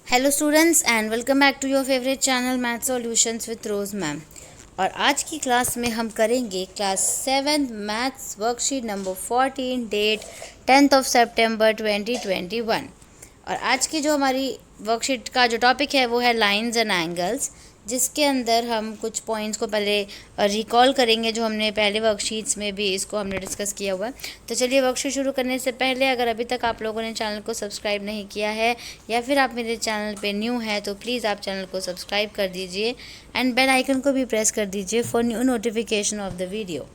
Hello students and welcome back to your favourite channel math solutions with Rose ma'am. और आज की class में हम करेंगे class 7 maths worksheet number 14 date 10 सितंबर 2021। और आज की जो हमारी वर्कशीट का जो टॉपिक है वो है लाइंस एंड एंगल्स, जिसके अंदर हम कुछ पॉइंट्स को पहले रिकॉल करेंगे जो हमने पहले वर्कशीट्स में भी इसको हमने डिस्कस किया हुआ है। तो चलिए वर्कशीट शुरू करने से पहले अगर अभी तक आप लोगों ने चैनल को सब्सक्राइब नहीं किया है या फिर आप मेरे चैनल पे न्यू हैं तो प्लीज़ आप चैनल को सब्सक्राइब कर दीजिए एंड बेल आइकन को भी प्रेस कर दीजिए for new notification of the video.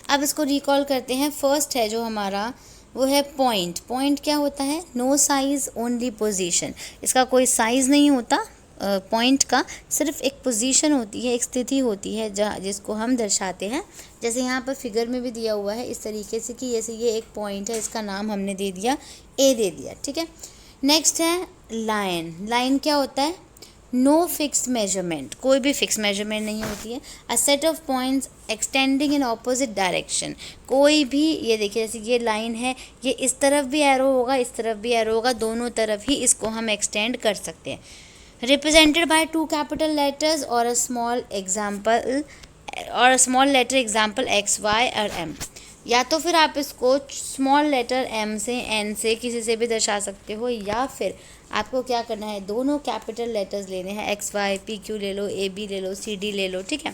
अब इसको रिकॉल करते हैं। फर्स्ट है जो हमारा वो है पॉइंट। पॉइंट क्या होता है? No size only position. इसका कोई साइज़ नहीं होता पॉइंट का, सिर्फ एक पोजीशन होती है, एक स्थिति होती है जहाँ जिसको हम दर्शाते हैं। जैसे यहाँ पर फिगर में भी दिया हुआ है इस तरीके से कि जैसे ये एक पॉइंट है, इसका नाम हमने दे दिया ए दे दिया, ठीक है। नेक्स्ट है लाइन। लाइन क्या होता है? नो फिक्स्ड मेजरमेंट, कोई भी फिक्स मेजरमेंट नहीं होती है। A set of points extending in opposite direction. कोई भी, ये देखिए जैसे ये लाइन है, ये इस तरफ भी एरो होगा, इस तरफ भी एरो होगा, दोनों तरफ ही इसको हम एक्सटेंड कर सकते हैं। Represented by two capital letters और अ स्मॉल एग्जाम्पल और a small letter example X Y और एम। या तो फिर आप इसको स्मॉल लेटर एम से एन से किसी से भी दर्शा सकते हो, या फिर आपको क्या करना है, दोनों कैपिटल लेटर्स लेने हैं, एक्स वाई पी क्यू ले लो, ए बी ले लो, सी डी ले लो, ठीक है।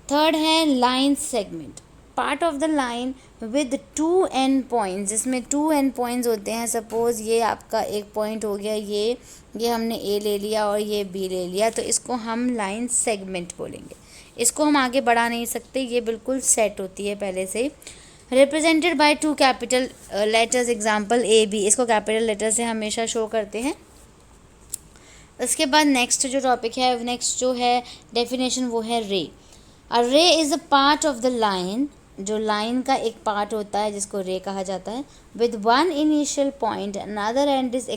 थर्ड है line segment. Part of the line with two and points, जिसमें टू एंड पॉइंट्स होते हैं। सपोज ये आपका एक पॉइंट हो गया, ये हमने ए ले लिया और ये बी ले लिया, तो इसको हम लाइन सेगमेंट बोलेंगे। इसको हम आगे बढ़ा नहीं सकते, ये बिल्कुल सेट होती है पहले से ही। Represented by two capital letters example A B, इसको कैपिटल लेटर से हमेशा शो करते हैं। उसके बाद नेक्स्ट जो टॉपिक है, नेक्स्ट जो है डेफिनेशन, वो है ray. A ray is a part of the line, जो लाइन का एक पार्ट होता है जिसको रे कहा जाता है। With one initial point another end is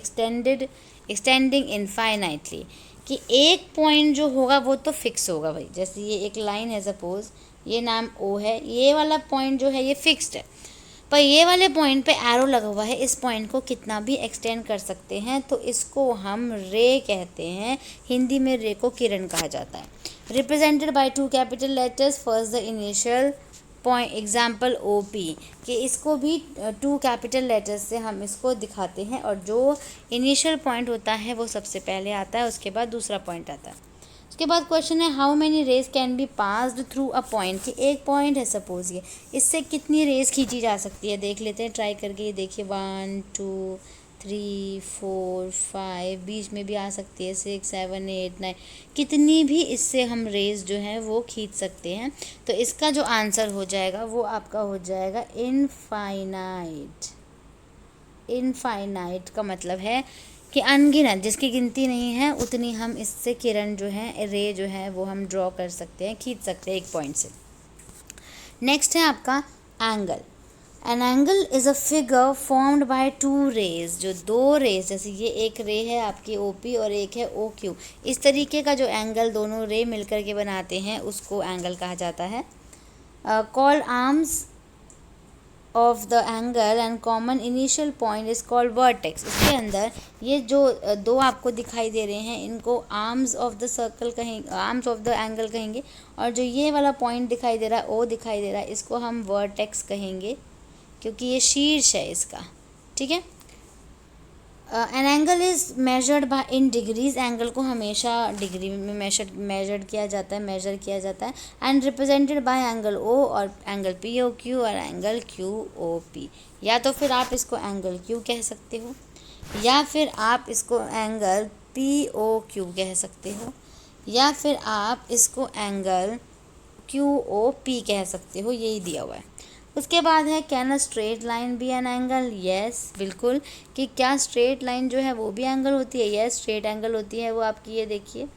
extending infinitely, कि एक पॉइंट जो होगा वो तो फिक्स होगा भाई। जैसे ये एक लाइन है, सपोज ये नाम ओ है, ये वाला पॉइंट जो है ये फिक्स्ड है, पर ये वाले पॉइंट पे एरो लगा हुआ है, इस पॉइंट को कितना भी एक्सटेंड कर सकते हैं, तो इसको हम रे कहते हैं। हिंदी में रे को किरण कहा जाता है। Represented by two capital letters, first the initial point example O P, कि इसको भी टू कैपिटल लेटर्स से हम इसको दिखाते हैं, और जो इनिशियल पॉइंट होता है वो सबसे पहले आता है, उसके बाद दूसरा पॉइंट आता है। उसके बाद क्वेश्चन है how many raise can be passed through a point, कि एक पॉइंट है सपोज ये, इससे कितनी रेज खींची जा सकती है, देख लेते हैं ट्राई करके। ये देखिए 1 2 3 4 5, बीच में भी आ सकती है 6 7 8 9, कितनी भी इससे हम रेज जो है वो खींच सकते हैं। तो इसका जो आंसर हो जाएगा वो आपका हो जाएगा इनफाइनाइट। इनफाइनाइट का मतलब है कि अनगिनत, जिसकी गिनती नहीं है उतनी हम इससे किरण जो है, रे जो है वो हम ड्रॉ कर सकते हैं, खींच सकते हैं एक पॉइंट से। नेक्स्ट है आपका angle. An angle is a figure formed by two rays, जो दो रेज, जैसे ये एक रे है आपकी ओ पी और एक है ओ क्यू, इस तरीके का जो एंगल दोनों रे मिलकर के बनाते हैं उसको एंगल कहा जाता है। Called arms of the angle and common initial point is called vertex. इसके अंदर ये जो दो आपको दिखाई दे रहे हैं इनको आर्म्स ऑफ द सर्कल कहेंगे, आर्म्स ऑफ द एंगल कहेंगे, और जो ये वाला पॉइंट दिखाई दे रहा है, ओ दिखाई दे रहा है, इसको हम वर्टेक्स कहेंगे क्योंकि ये शीर्ष है इसका, ठीक है। An angle is measured by in degrees, angle को हमेशा डिग्री में मेजर किया जाता है। And represented by angle O और एंगल पी ओ क्यू और एंगल क्यू ओ पी। या तो फिर आप इसको एंगल क्यू कह सकते हो, या फिर आप इसको एंगल पी ओ क्यू कह सकते हो, या फिर आप इसको एंगल क्यू ओ पी कह सकते हो, यही दिया हुआ है। उसके बाद है can a straight line be an angle, yes बिल्कुल, कि क्या स्ट्रेट लाइन जो है वो भी एंगल होती है? यस, स्ट्रेट एंगल होती है वो आपकी, ये देखिए,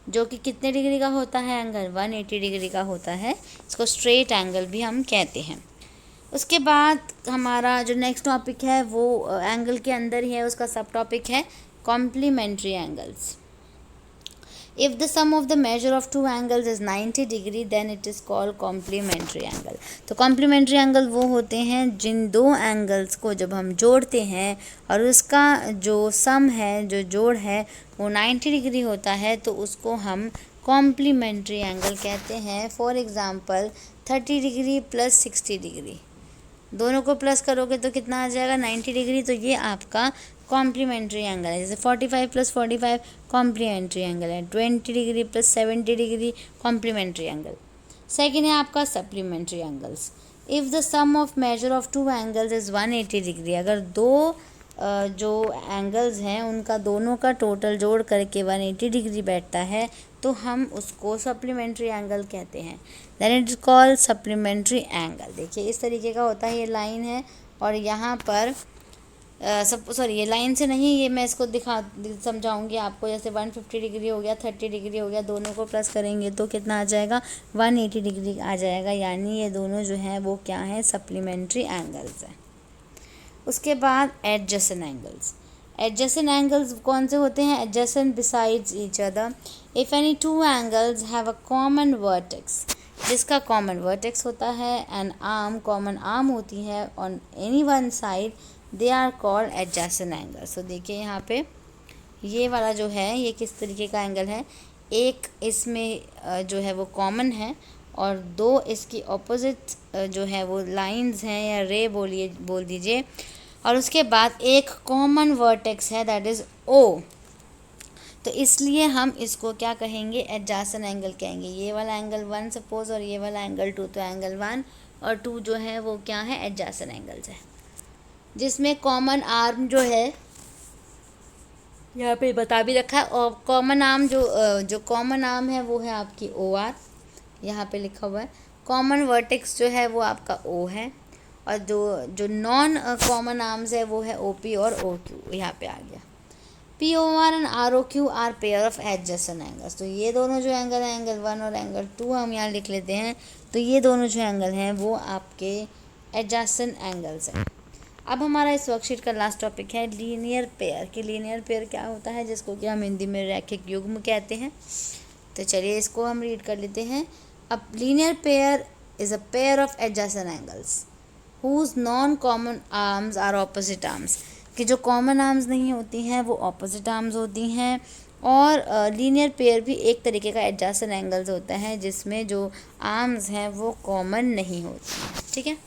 जो कि कितने डिग्री का होता है एंगल, 180 डिग्री का होता है, इसको स्ट्रेट एंगल भी हम कहते हैं। उसके बाद हमारा जो नेक्स्ट टॉपिक है वो एंगल के अंदर ही है, उसका सब टॉपिक है complementary angles. If the sum of the measure of two angles is 90 degree then it is called complementary angle. तो complementary angle वो होते हैं जिन दो एंगल्स को जब हम जोड़ते हैं और उसका जो सम है, जो जोड़ है वो 90 डिग्री होता है तो उसको हम कॉम्प्लीमेंट्री एंगल कहते हैं. For example 30 degree plus 60 degree, दोनों को प्लस करोगे तो कितना आ जाएगा 90 डिग्री. तो ये आपका कॉम्प्लीमेंट्री एंगल है. जैसे 45 प्लस 45 कॉम्प्लीमेंट्री एंगल है. 20 degree plus 70 degree complementary angle. Second है आपका supplementary angles. If the sum of measure of two angles is 180 degree, अगर दो जो एंगल्स हैं उनका दोनों का टोटल जोड़ करके 180 डिग्री बैठता है तो हम उसको सप्लीमेंट्री एंगल कहते हैं. Then it is called supplementary angle. देखिए इस तरीके का होता है, ये लाइन है और यहाँ पर ये लाइन से नहीं, ये मैं इसको समझाऊंगी आपको. जैसे 150 डिग्री हो गया, 30 डिग्री हो गया, दोनों को प्लस करेंगे तो कितना आ जाएगा 180 डिग्री आ जाएगा. यानी ये दोनों जो हैं वो क्या हैं, सप्लीमेंट्री एंगल्स हैं. उसके बाद एडजेसेंट एंगल्स. एडजेसेंट एंगल्स कौन से होते हैं, adjacent besides each other if any two angles have a common vertex, जिसका कॉमन वर्टेक्स होता है एंड आर्म, कॉमन आर्म होती है on any one side, they are called adjacent angles. तो देखिए यहाँ पे ये वाला जो है ये किस तरीके का एंगल है, एक इसमें जो है वो कॉमन है और दो इसकी ऑपोजिट जो है वो लाइंस हैं या रे बोल दीजिए, और उसके बाद एक कॉमन वर्टेक्स है दैट इज़ ओ. तो इसलिए हम इसको क्या कहेंगे, एडजेसेंट एंगल कहेंगे. ये वाला एंगल 1 सपोज और ये वाला एंगल 2, तो एंगल 1 और 2 जो है वो क्या है, एडजेसेंट एंगल्स है. जिसमें कॉमन आर्म जो है यहाँ पे बता भी रखा है, और कॉमन आर्म जो कॉमन आर्म है वो है आपकी ओ आर, यहाँ पे लिखा हुआ है. कॉमन वर्टेक्स जो है वो आपका ओ है और जो नॉन कॉमन आर्म्स है वो है ओ पी और ओ क्यू. यहाँ पे आ गया P O R and R O Q are pair of adjacent angles. तो ये दोनों जो एंगल हैं, एंगल 1 और एंगल 2 हम यहाँ लिख लेते हैं. तो ये दोनों जो एंगल हैं वो आपके एडजेसेंट एंगल्स हैं. अब हमारा इस वर्कशीट का लास्ट टॉपिक है लीनियर पेयर. कि लीनियर पेयर क्या होता है, जिसको कि हम हिंदी में रैखिक युग्म कहते हैं. तो चलिए इसको हम रीड कर लेते हैं. अब linear pair is a pair of adjacent angles whose non common arms are opposite arms. कि जो कॉमन आर्म्स नहीं होती हैं वो ऑपोजिट आर्म्स होती हैं. और लीनियर पेयर भी एक तरीके का एडजेसेंट एंगल्स होता है जिसमें जो आर्म्स हैं वो कॉमन नहीं होती हैं. ठीक है,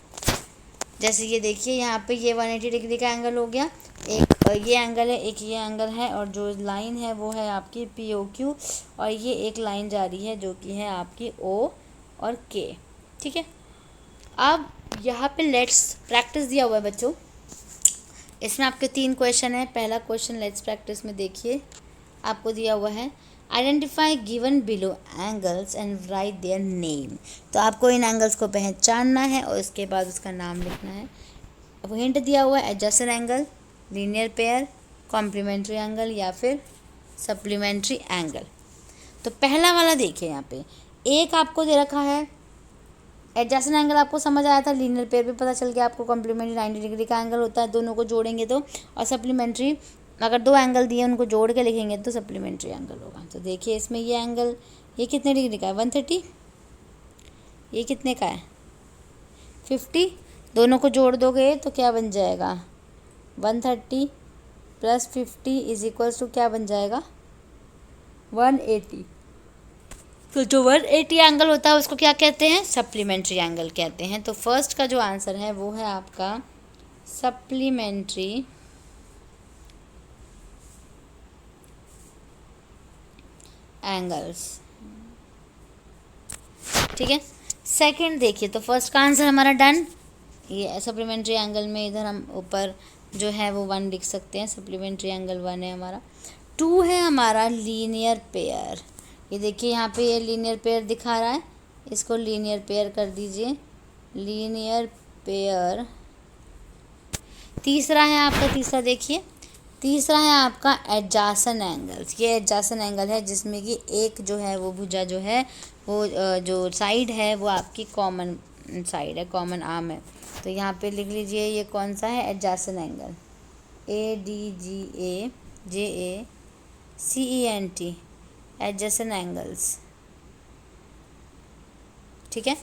जैसे ये देखिए यहाँ पे ये 180 डिग्री का एंगल हो गया, एक ये एंगल है, एक ये एंगल है, और जो लाइन है वो है आपकी पी ओ क्यू, और ये एक लाइन जा रही है जो कि है आपकी ओ और के. ठीक है, अब यहाँ पे लेट्स प्रैक्टिस दिया हुआ है बच्चों. इसमें आपके 3 क्वेश्चन है. पहला क्वेश्चन लेट्स प्रैक्टिस में देखिए आपको दिया हुआ है identify given below angles and right their name. तो आपको इन एंगल्स को पहचानना है और उसके बाद उसका नाम लिखना है. अब हिंट दिया हुआ है adjacent angle, linear pair, complementary angle या फिर सप्लीमेंट्री एंगल. तो पहला वाला देखिए, यहाँ पे एक आपको दे रखा है एडजेसेंट एंगल, आपको समझ आया था. लीनियर पेयर भी पता चल गया आपको, कॉम्प्लीमेंट्री 90 डिग्री का एंगल होता है, दोनों को जोड़ेंगे तो. और सप्लीमेंट्री अगर दो एंगल दिए उनको जोड़ के लिखेंगे तो सप्लीमेंट्री एंगल होगा. तो देखिए इसमें ये एंगल ये कितने डिग्री का है, 130. ये कितने का है, 50. दोनों को जोड़ दोगे तो क्या बन जाएगा, 130 प्लस 50 इज इक्वल्स टू क्या बन जाएगा, 180. तो जो 180 एंगल होता है उसको क्या कहते हैं, सप्लीमेंट्री एंगल कहते हैं. तो फर्स्ट का जो आंसर है वो है आपका सप्लीमेंट्री एंगल्स. ठीक है, सेकंड देखिए. तो फर्स्ट का आंसर हमारा डन. ये सप्लीमेंट्री एंगल में इधर हम ऊपर जो है वो 1 लिख सकते हैं, सप्लीमेंट्री एंगल 1 है हमारा. 2 है हमारा लीनियर पेयर. ये देखिए यहाँ पे ये लीनियर पेयर दिखा रहा है, इसको लीनियर पेयर कर दीजिए, लीनियर पेयर. तीसरा है आपका, तीसरा देखिए, तीसरा है आपका एडजेसेंट एंगल्स. ये एडजेसेंट एंगल है जिसमें कि एक जो है वो भुजा जो है वो जो साइड है वो आपकी कॉमन साइड है, कॉमन आर्म है. तो यहाँ पे लिख लीजिए ये कौन सा है, adjacent angle, ADGAJACENT adjacent angles, ठीक है।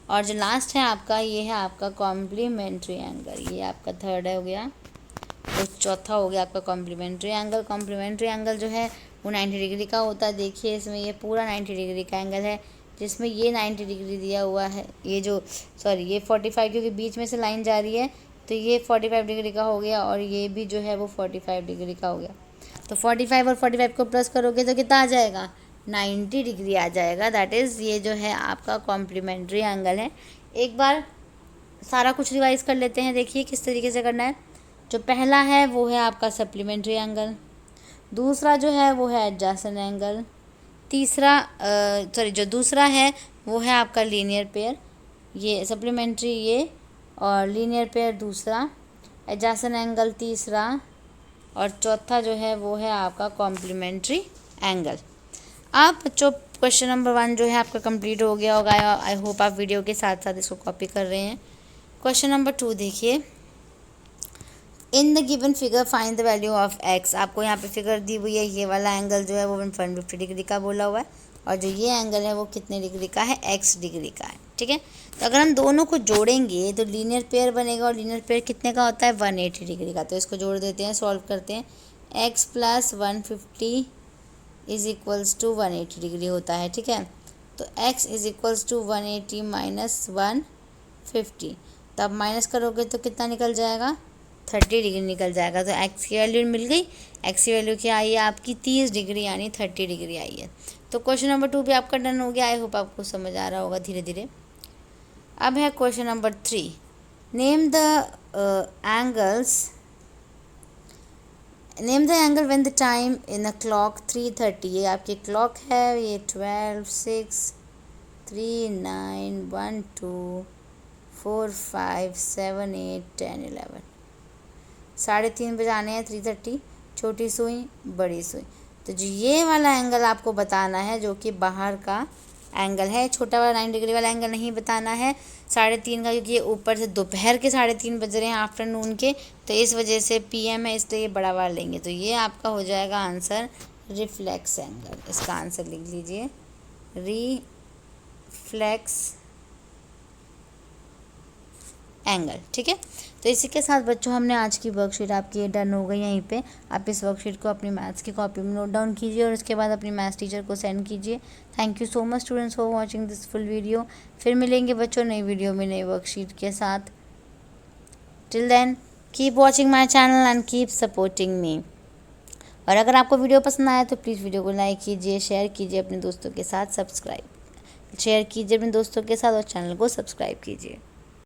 और जो लास्ट है आपका, ये है आपका कॉम्प्लीमेंट्री एंगल, ये आपका थर्ड हो गया। तो चौथा हो गया आपका कॉम्प्लीमेंट्री एंगल। कॉम्प्लीमेंट्री एंगल जो है वो 90 डिग्री का होता है। देखिए इसमें ये पूरा 90 डिग्री का एंगल है, जिसमें ये 90 डिग्री दिया हुआ है, ये जो सॉरी ये 45, क्योंकि बीच में से लाइन जा रही है तो ये 45 डिग्री का हो गया, और ये भी जो है वो 45 डिग्री का हो गया। तो 45 और 45 को प्लस करोगे तो कितना आ जाएगा, 90 डिग्री आ जाएगा। दैट इज़ ये जो है आपका कॉम्प्लीमेंट्री एंगल है। एक बार सारा कुछ रिवाइज कर लेते हैं। देखिए किस तरीके से करना है। जो पहला है वो है आपका सप्लीमेंट्री एंगल, दूसरा जो है वो है एडजेसेंट एंगल, तीसरा जो दूसरा है वो है आपका लीनियर पेयर, ये सप्लीमेंट्री ये, और लीनियर पेयर दूसरा, एडजेसेंट एंगल तीसरा, और चौथा जो है वो है आपका कॉम्प्लीमेंट्री एंगल। आप बच्चों क्वेश्चन नंबर 1 जो है आपका कंप्लीट हो गया होगा। आई होप आप वीडियो के साथ साथ इसको कॉपी कर रहे हैं। क्वेश्चन नंबर 2 देखिए, in the given figure find the value of x. आपको यहाँ पे फिगर दी हुई है, ये वाला एंगल जो है वो 150 डिग्री का बोला हुआ है, और जो ये एंगल है वो कितने डिग्री का है, एक्स डिग्री का है, ठीक है। तो अगर हम दोनों को जोड़ेंगे तो लीनियर पेयर बनेगा, और लीनियर पेयर कितने का होता है, 180 डिग्री का। तो इसको जोड़ देते हैं, सॉल्व करते हैं। X plus 150 is equals to 180 degree होता है, ठीक है। तो x is equals to 180 minus 150, तो अब माइनस करोगे तो कितना निकल जाएगा, 30 डिग्री निकल जाएगा। तो x की वैल्यू मिल गई। x की वैल्यू क्या आई है आपकी, 30 डिग्री, यानी 30 डिग्री आई है। तो क्वेश्चन नंबर 2 भी आपका डन हो गया। आई होप आपको समझ आ रहा होगा धीरे धीरे। अब है question number 3, name the angle when the time in a clock 3:30। ये आपकी क्लॉक है, ये 12, 6, 3, 9, 1, 2, 4, 5, 7, 8, 10, 11, 3:30 बजाने हैं। 3:30 छोटी सुई बड़ी सुई। तो जो ये वाला एंगल आपको बताना है, जो कि बाहर का एंगल है, छोटा वाला 9 डिग्री वाला एंगल नहीं बताना है 3:30 का, क्योंकि ये ऊपर से दोपहर के 3:30 बज रहे हैं, आफ्टरनून के, तो इस वजह से PM है, इसलिए ये बड़ा वाला लेंगे। तो ये आपका हो जाएगा आंसर रिफ्लेक्स एंगल। इसका आंसर लिख लीजिए, रिफ्लेक्स एंगल, ठीक है। तो इसी के साथ बच्चों हमने आज की वर्कशीट आपकी डन हो गई। यहीं पे आप इस वर्कशीट को अपनी मैथ्स की कॉपी में नोट डाउन कीजिए, और उसके बाद अपनी मैथ्स टीचर को सेंड कीजिए। Thank you so much students for watching this full video. फिर मिलेंगे बच्चों नई वीडियो में नई वर्कशीट के साथ। Till then keep watching my channel and keep supporting me. और अगर आपको वीडियो पसंद आया तो प्लीज़ वीडियो को लाइक कीजिए, शेयर कीजिए अपने दोस्तों के साथ, शेयर कीजिए अपने दोस्तों के साथ, और चैनल को सब्सक्राइब कीजिए।